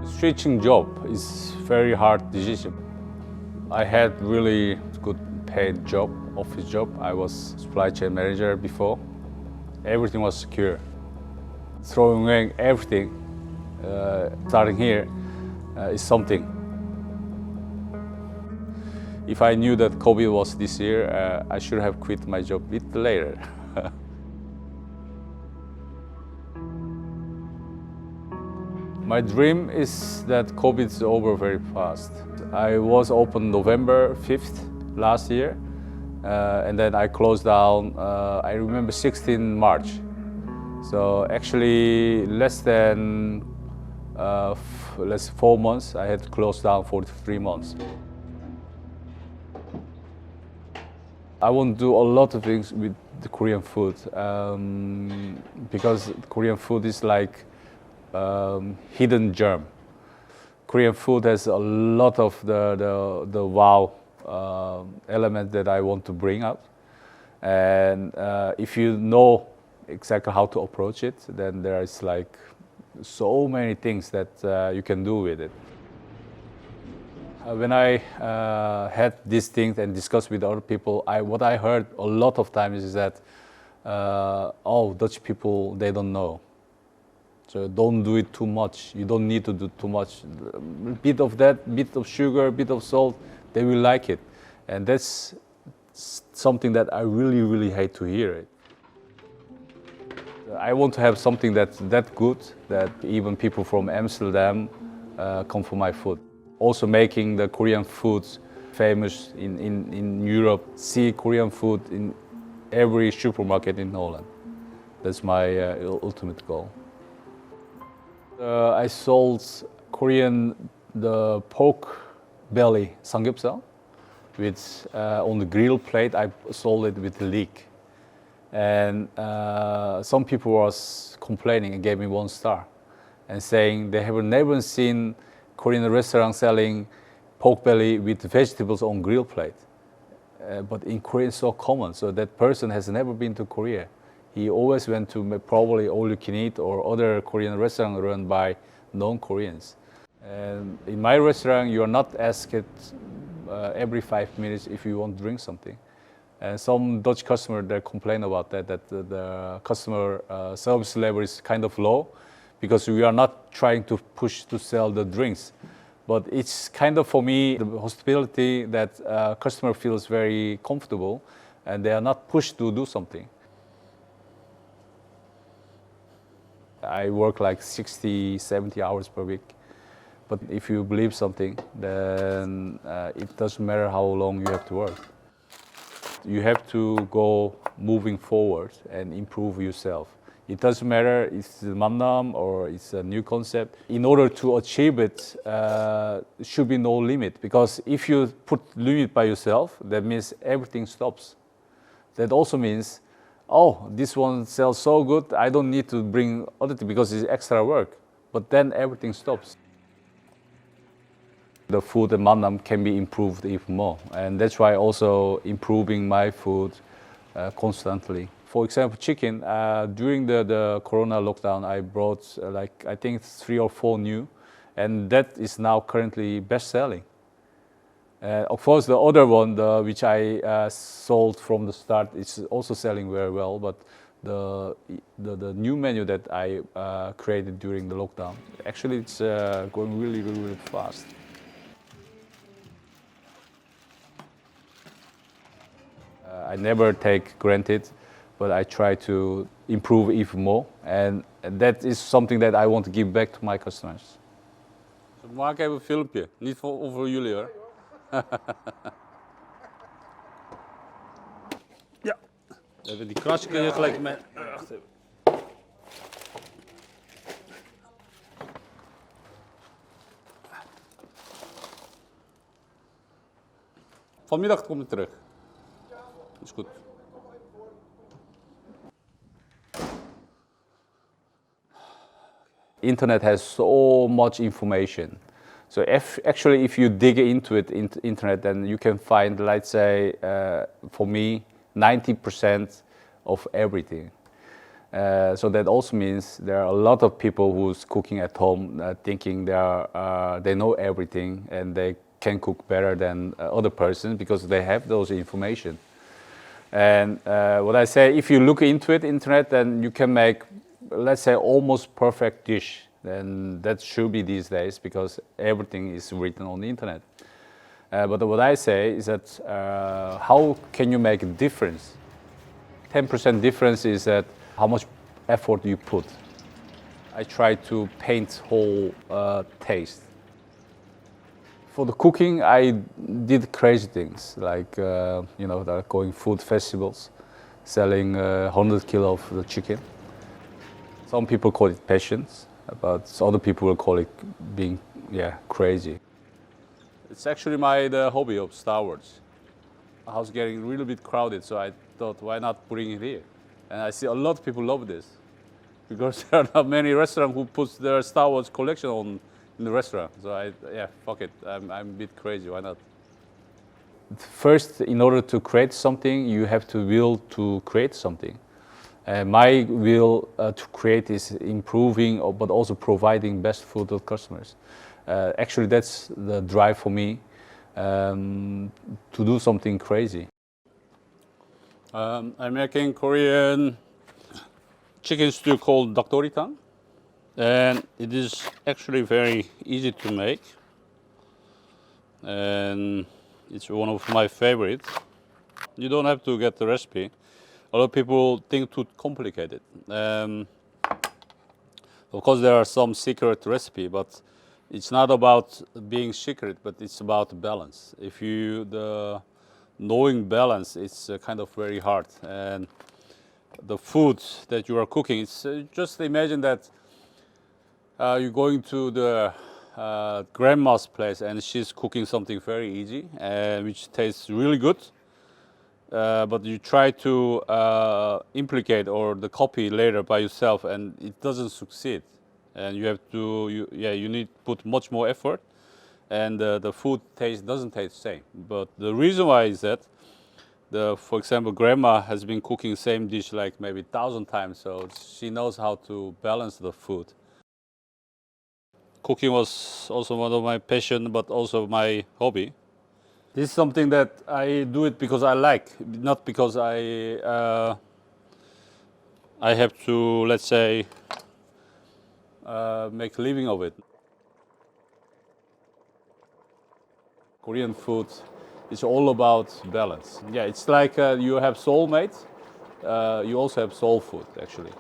Switching job is very hard decision. I had really good paid job, office job. I was supply chain manager before. Everything was secure. Throwing away everything, starting here, is something. If I knew that COVID was this year, I should have quit my job a bit later. My dream is that COVID is over very fast. I was open November 5th last year, and then I closed down, I remember 16 March. So actually less than 4 months, I had closed down for 3 months. I want to do a lot of things with the Korean food, because Korean food is like hidden gem. Korean food has a lot of the wow element that I want to bring up, and if you know exactly how to approach it, then there is like so many things that you can do with it. When I had these things and discussed with other people, what I heard a lot of times is that oh, Dutch people, they don't know. So don't do it too much. You don't need to do too much. A bit of that, bit of sugar, bit of salt, they will like it. And that's something that I really, really hate to hear. I want to have something that's that good that even people from Amsterdam come for my food. Also making the Korean foods famous in Europe, see Korean food in every supermarket in Holland. That's my ultimate goal. I sold the pork belly samgyeopsal with on the grill plate. I sold it with a leek, and some people was complaining and gave me 1 star, and saying they have never seen Korean restaurant selling pork belly with vegetables on grill plate. But in Korea it's so common, so that person has never been to Korea. He always went to probably all you can eat or other Korean restaurant run by non-Koreans. And in my restaurant, you are not asked every 5 minutes if you want to drink something. And some Dutch customer, they complain about that the customer service level is kind of low because we are not trying to push to sell the drinks. But it's kind of, for me, the hospitality that customer feels very comfortable and they are not pushed to do something. I work like 60, 70 hours per week. But if you believe something, then it doesn't matter how long you have to work. You have to go moving forward and improve yourself. It doesn't matter if it's a mandam or it's a new concept. In order to achieve it, should be no limit. Because if you put limit by yourself, that means everything stops. That also means, oh, this one sells so good, I don't need to bring other things because it's extra work. But then everything stops. The food and mandam can be improved even more. And that's why also improving my food constantly. For example, chicken, during the Corona lockdown, I brought I think 3 or 4 new, and that is now currently best selling. Of course, the other one, which I sold from the start, is also selling very well. But the new menu that I created during the lockdown, actually, it's going really, really, really fast. I never take granted, but I try to improve even more, and that is something that I want to give back to my customers. We maken even een filmpje, niet voor jullie hoor. Ja. Even die krasje kun je gelijk met. Wacht even. Vanmiddag kom ik terug. Is goed. Internet has so much information. So if you dig into it, internet, then you can find, let's say, for me, 90% of everything. So that also means there are a lot of people who's cooking at home thinking they know everything and they can cook better than other persons because they have those information. And what I say, if you look into it, internet, then you can make, let's say, almost perfect dish. Then that should be these days because everything is written on the internet. But what I say is that how can you make a difference? 10% difference is that how much effort you put. I try to paint whole taste. For the cooking, I did crazy things like going food festivals, selling 100 kilo of the chicken. Some people call it patience, but other people will call it being crazy. It's actually the hobby of Star Wars. The house getting a little bit crowded, so I thought, why not putting it here? And I see a lot of people love this because there are not many restaurants who put their Star Wars collection on in the restaurant. So fuck it, I'm a bit crazy, why not? First, in order to create something, you have to will to create something. My will to create is improving, but also providing best food to customers. Actually, that's the drive for me to do something crazy. I'm making Korean chicken stew called dakdoritan, and it is actually very easy to make, and it's one of my favorites. You don't have to get the recipe. A lot of people think too complicated. Of course, there are some secret recipe, but it's not about being secret, but it's about balance. If the knowing balance, it's kind of very hard. And the food that you are cooking, it's just imagine that you're going to the grandma's place and she's cooking something very easy, which tastes really good. But you try to implicate or the copy later by yourself, and it doesn't succeed. And you have to, you need to put much more effort, and the food doesn't taste the same. But the reason why is that, for example, grandma has been cooking the same dish like maybe 1,000 times, so she knows how to balance the food. Cooking was also one of my passion, but also my hobby. This is something that I do it because I like, not because I have to, let's say, make a living of it. Korean food is all about balance. Yeah, it's like you have soulmates, you also have soul food, actually.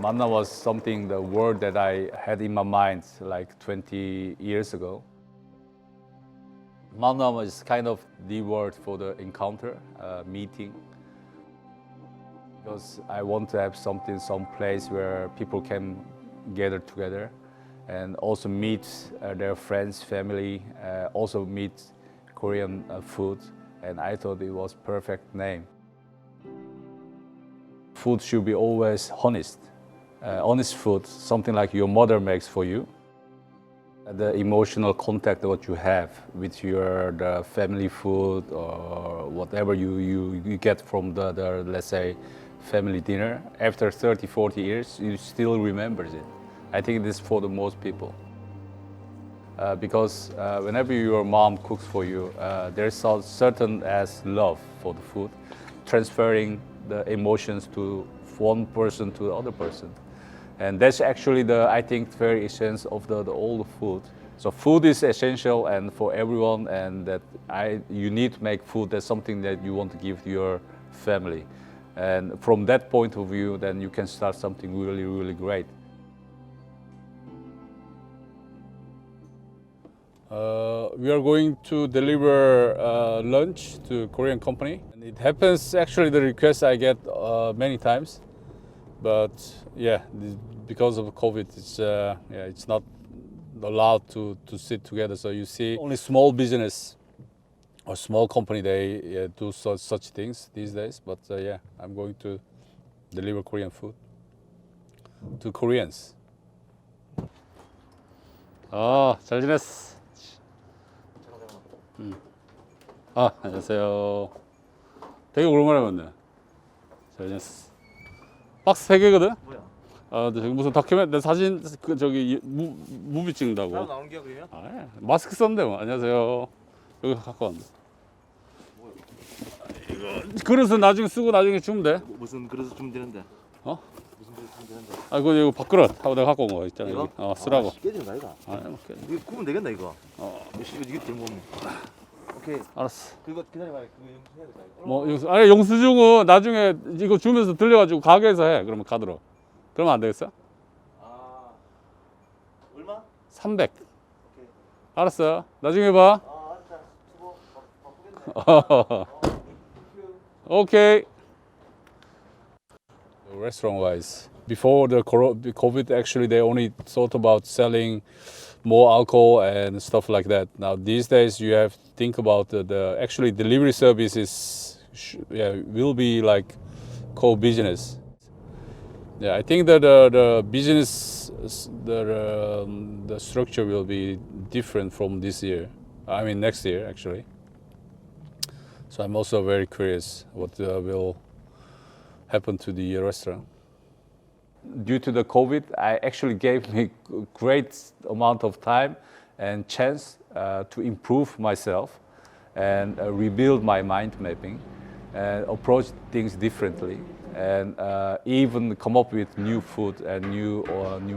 Manna was the word that I had in my mind like 20 years ago. Manna was kind of the word for the encounter, meeting. Because I want to have some place where people can gather together and also meet their friends, family, also meet Korean food. And I thought it was perfect name. Food should be always honest. Honest food, something like your mother makes for you. The emotional contact that you have with the family food or whatever you get from the let's say, family dinner, after 30, 40 years, you still remember it. I think this is for the most people. Because whenever your mom cooks for you, there's a certain as love for the food, transferring the emotions to one person to the other person. And that's actually I think, very essence of the old food. So food is essential and for everyone, and that you need to make food as something that you want to give to your family. And from that point of view, then you can start something really, really great. We are going to deliver lunch to a Korean company. And it happens, actually, the request I get many times. But yeah, because of COVID, it's not allowed to sit together. So you see only small business or small company, they do such things these days. But yeah, I'm going to deliver Korean food to Koreans. 잘 지냈어? 안녕하세요. 되게 오랜만에 봤네. 자, 이제 박스 3개거든? 뭐야? 근데 저기 무슨 다큐멘트, 내 사진, 그, 저기, 무비 찍는다고. 따로 나오는 게 그러면? 아, 마스크 썼는데 뭐. 안녕하세요. 여기 갖고 왔네. 이거, 그릇은 나중에 쓰고 나중에 주면 돼. 무슨 그릇을 주면 되는데? 어? 무슨 그릇 주면 되는데? 아, 이거 밥그릇 하고 내가 갖고 온 거 있잖아. 이거? 여기. 쓰라고. 깨지는 거 아이가? 뭐 깨. 이거 구우면 되겠나 이거? 이게 된 거면. 오케이. 알았어. 그거 기다려봐. 그거 용서해야겠다. 이거. 뭐, 아니, 영수증은 나중에 이거 주면서 들려가지고 가게에서 해. 그러면 카드로. 그러면 안 되겠어? 아 얼마? 300. 오케이. 알았어. 나중에 봐. 알았다. 수고. 바쁘겠네. Okay. Restaurant wise, before the COVID, actually, they only thought about selling more alcohol and stuff like that. Now, these days, you have to think about the actually delivery services, will be like core business. Yeah, I think that the business, the structure will be different from this year. I mean, next year, actually. So I'm also very curious what will happen to the restaurant. Due to the COVID, I actually gave me great amount of time and chance to improve myself and rebuild my mind mapping and approach things differently and even come up with new food and new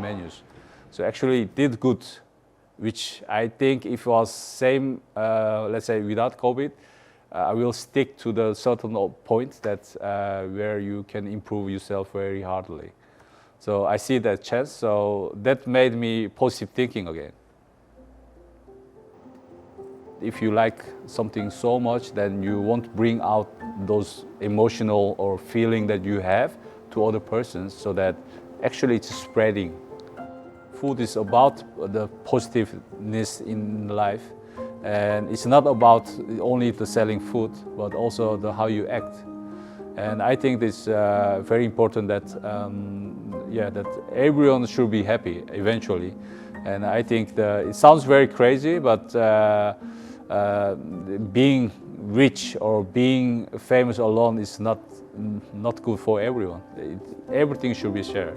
menus. So actually it did good, which I think if it was same, let's say without COVID, I will stick to the certain point that where you can improve yourself very hardly. So I see that chance. So that made me positive thinking again. If you like something so much, then you won't bring out those emotional or feeling that you have to other persons, so that actually it's spreading. Food is about the positiveness in life. And it's not about only the selling food, but also the how you act. And I think it's very important that that everyone should be happy eventually. And I think it sounds very crazy, but being rich or being famous alone is not good for everyone. Everything should be shared.